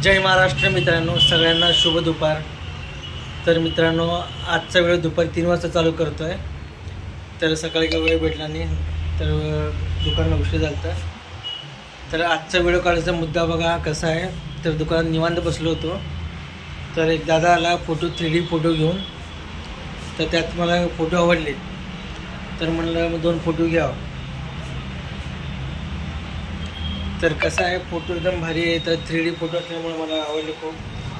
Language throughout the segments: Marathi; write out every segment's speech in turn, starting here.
जय महाराष्ट्र मित्रांनो, सगळ्यांना शुभ दुपार। तर मित्रांनो, आजचा वेळ दुपारी 3 वाजता चालू करतो आहे। तर सकाळी काही वेळ भेटला नाही, तर दुकानाला उशीर झाला। तर आजचा व्हिडिओ काढायचा मुद्दा बघा कसा आहे। तर दुकानात निवांत बसलो होतो, तर एक दादा आला फोटो 3D फोटो घेऊन। तर त्यात मला फोटो आवडले, तर म्हणलं मग 2 फोटो घ्यावं। तर कसं आहे, फोटो एकदम भारी आहे। तर 3D फोटो असल्यामुळे मला आवडले खूप,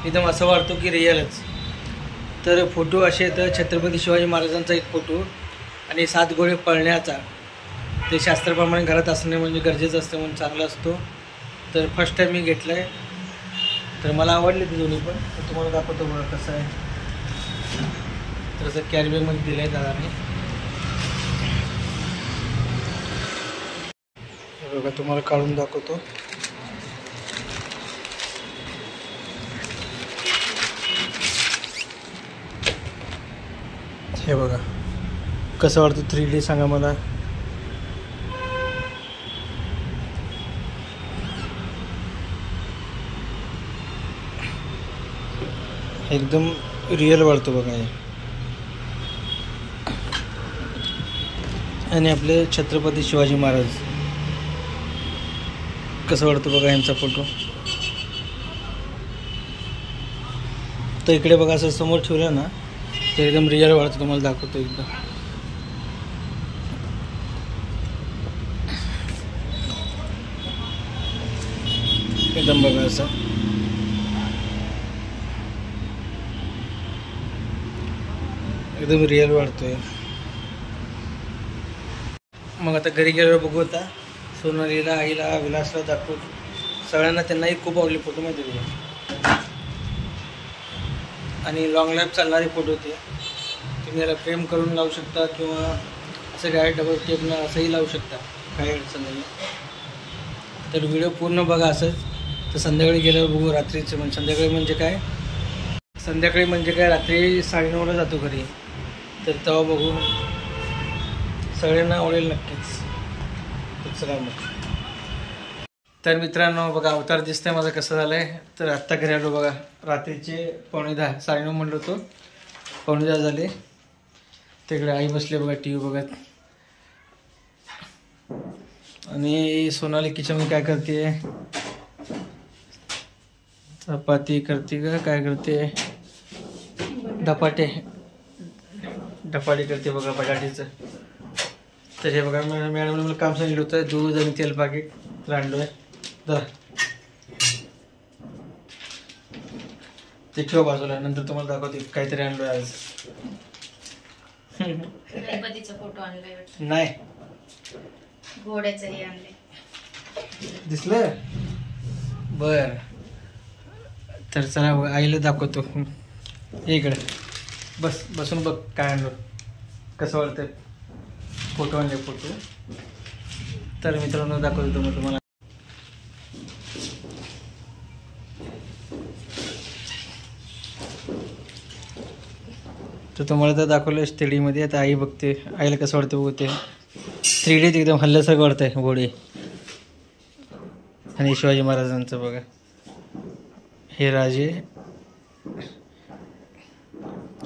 एकदम असं वाटतो की रिअलच। तर फोटो असे तर छत्रपती शिवाजी महाराजांचा एक फोटो आणि 7 घोडे पळण्याचा, ते शास्त्राप्रमाणे घरात असणे म्हणजे गरजेचं असतं, म्हणून चांगला असतो। तर फर्स्ट टाईम मी घेतलं आहे, तर मला आवडले ते दोन्ही पण। तर तुम्हाला दाखवतो बघा कसं आहे। तर असं कॅरीबॅगमध्ये दिलं आहे दादाने, बघा तुम्हाला काढून दाखवतो। हे बघा कसं वाटतं 3D सांगा मला। एकदम रिअल वाटतो बघा हे। आणि आपले छत्रपती शिवाजी महाराज कसं वाटतं बघा यांचा फोटो। तर इकडे बघा असं समोर ठेवलं ना, ते एकदम रिअल वाटतं। तुम्हाला दाखवतो एकदम, एकदम बघा असं एकदम रिअल वाटतोय। मग आता घरी गेल्यावर बघू। आता सोनालीला, आईला, विलासला दाखवू, सगळ्यांना त्यांनाही खूप आवडले फोटो मध्ये दिले। आणि लॉंग लाईफ चालणारे फोटो ते तुम्ही याला फ्रेम करून लावू शकता, किंवा असं डायरेक्ट डबल टेपनं असंही लावू शकता, काही अडचण नाही। तर व्हिडिओ पूर्ण बघा असंच। तर संध्याकाळी गेल्यावर बघू रात्रीचं, म्हणजे संध्याकाळी म्हणजे काय, रात्री 9:30ला जातो घरी। तर तेव्हा बघू, सगळ्यांना आवडेल नक्कीच। चला मग। तर मित्रांनो बघा, अवतार दिसतंय माझा कसं झालं आहे। तर आत्ता घरी आलो बघा, रात्रीचे 9:45, 9:30 म्हणलो होतो, 9:45 झाले। तिकडे आई बसले बघा टी व्ही बघत, आणि सोनाली किचनमध्ये काय करते, चपाती करते का काय करते, धपाटे करते बघा बटाट्याचं। तर हे बघा, मॅडमने मला काम सांगितलं होतं, दूध आणि तेल पाकिट आणलो आहे। जरा ते ठेव बाजूला, नंतर तुम्हाला दाखवते काहीतरी आणलो आहे आज। गणपतीचा फोटो आणलाय, नाही घोड्याचं हे आणलंय, दिसलं बर। तर चला आईला दाखवतो, इकडे बसून बघ काय आणलो, कसं वाटतं फोटो आणले फोटो। तर मित्रांनो दाखवतो मग तुम्हाला। तर तुम्हाला तर दाखवलं 3D मध्ये। आता आई बघते, आईला कसं वाटतं बघू। ते 3D एकदम हल्ल्यासारखं वाटतंय घोडे आणि शिवाजी महाराजांचं बघा, हे राजे।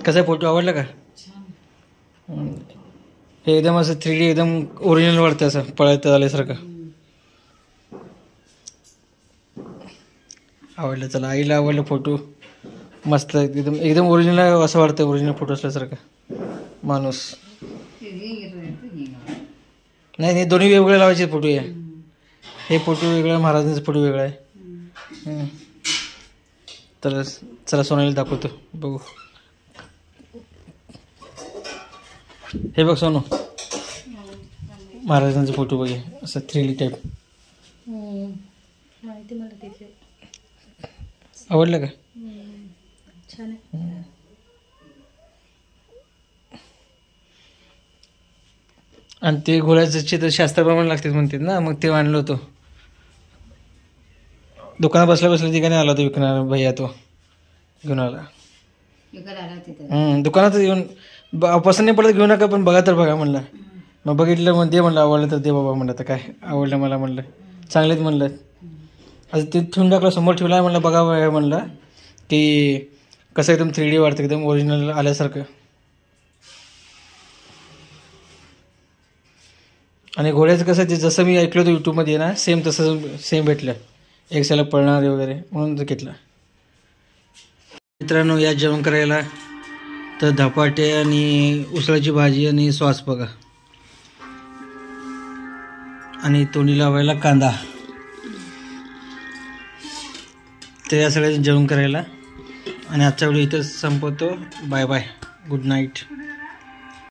कसा फोटो आवडला का? हे एकदम असं 3D एकदम ओरिजिनल वाटतं, असं पळत आल्यासारखं आवडलं। चला आईला आवडलं फोटो, मस्त एकदम ओरिजिनल असं वाटतं, ओरिजिनल फोटो असल्यासारखं माणूस। नाही दोन्ही वेगवेगळे लावायचे फोटो आहे, हे फोटो वेगळा, महाराजांचा फोटो वेगळा आहे। तर चला सोनाली दाखवतो बघू। हे बघ सोनू, महाराजांचा फोटो बघे, असं 3D टाईप। माहिती मला तिथे आवडलं का? छान आहे। आणि ते घोड्याचं चित्र शास्त्राप्रमाणे लागते म्हणतात ना, मग ते आणलं होतं दुकानात बसल्या ठिकाणी आला होता विकणार भैया, तो घेऊन आला दुकानात येऊन। पसंत नाही पडत घेऊ नका, पण बघा तर बघा म्हणलं। मग बघितलं, मग दे म्हणलं, आवडलं तर दे बाबा म्हणलं। तर काय आवडलं मला म्हणलं, चांगलेच म्हणलं। आता ते ठेवून टाकलं, समोर ठेवला आहे, म्हणलं बघावं म्हणलं की कसं एकदम 3D वाटतं, एकदम ओरिजिनल आल्यासारखं. आणि घोड्याचं कसं ते जसं मी ऐकलं होतं यूट्यूबमध्ये ना, सेम तसं सेम भेटलं, एक साला पळणारे वगैरे, म्हणून तर घेतलं. मित्रांनो, या जेवण करायला तर धपाटे आणि उसळाची भाजी आणि सॉस बघा, आणि तोंडी लावायला कांदा. तर या सगळ्या जेवण करायला. आणि आजच्या व्हिडिओ इथं संपवतो. Bye bye, good night.